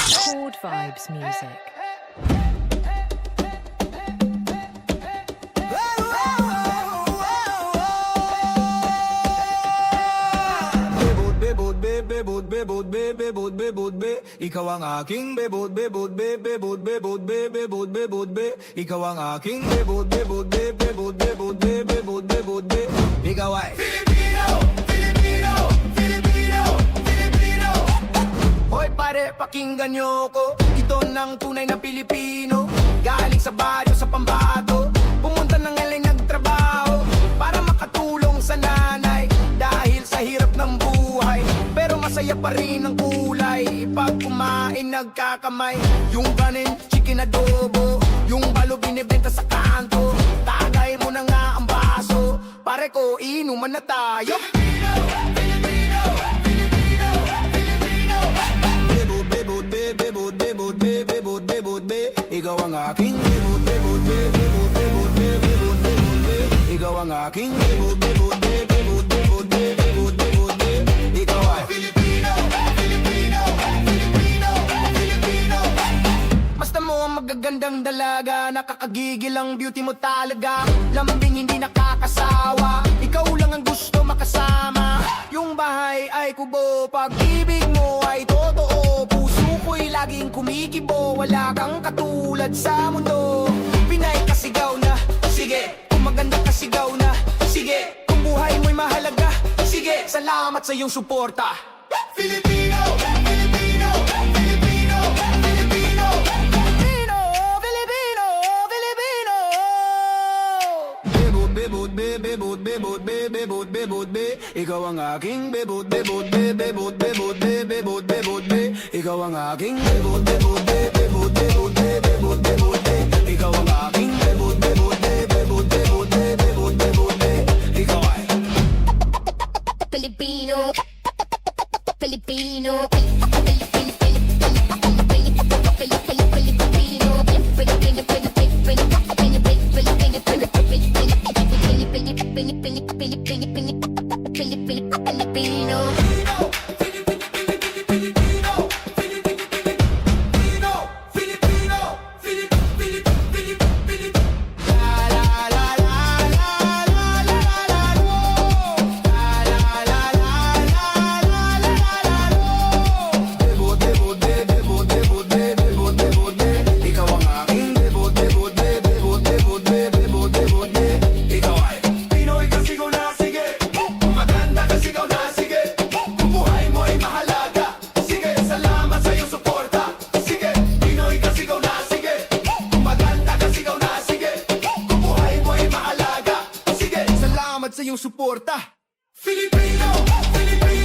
Chord Vibes music. Bebod, bebod, bebod, bebod, be. Ikaw ang aking bebod, bebod, bebod, bebod, bebod, bebod, be. Ikaw ang aking bebod, bebod, bebod, bebod, bebod, bebod, be. Ikaw ay Filipino, Filipino, Filipino, Filipino. Hoy pare, pakinggan niyo ko. Ito ng tunay na Pilipino. Galing sa baryo sa Pambato, pumunta ng LA nagtrabaho para makatulong sa nanay dahil sa hirap ng buhay. Pero masaya pa rin ang kulay pag kumain nagkakamay. Yung kanin, chicken adobo, yung balo binibenta sa kanto. Tagay mo na nga ang baso, pare ko inuman na tayo. Filipino, Filipino, Filipino, Filipino. Bebod, bebod, bebod, bebod, bebod, bebod, be. Ikaw ang aking bebod, bebod, bebod, bebod, bebod, bebod, be. Ikaw ang aking bebod, bebod, bebod, bebod, bebod, bebod, be. Ikaw ay Filipino, Filipino, Filipino, Filipino. Basta mo ang magagandang dalaga, nakakagigil ang beauty mo talaga. Lambing hindi nakakasawa, ikaw lang ang gusto makasama. Yung bahay ay kubo, pag-ibig mo ay totoo. Puso ko'y laging kumikibo, wala kang katulad sa mundo. Pinay kasigaw na, sige. Kung maganda kasigaw na, sige. Kung buhay mo'y mahalaga, sige. Salamat sa iyong suporta. Filipino, Filipino, Filipino, Filipino, Filipino, Filipino, Filipino. Bebod, bebod, bebod, bebod, bebod, bebod, be. Ikaw ang aking bebod, bebod, bebod, bebod, bebod, bebod, be. Ikaw ang aking bebod, bebod, bebod, bebod, bebod, bebod, be. Ikaw ang aking bebod, bebod, bebod, bebod, bebod, bebod, be. Ikaw ay Filipino, Filipino, Filipino. sa iyong suporta. Filipino, Filipino.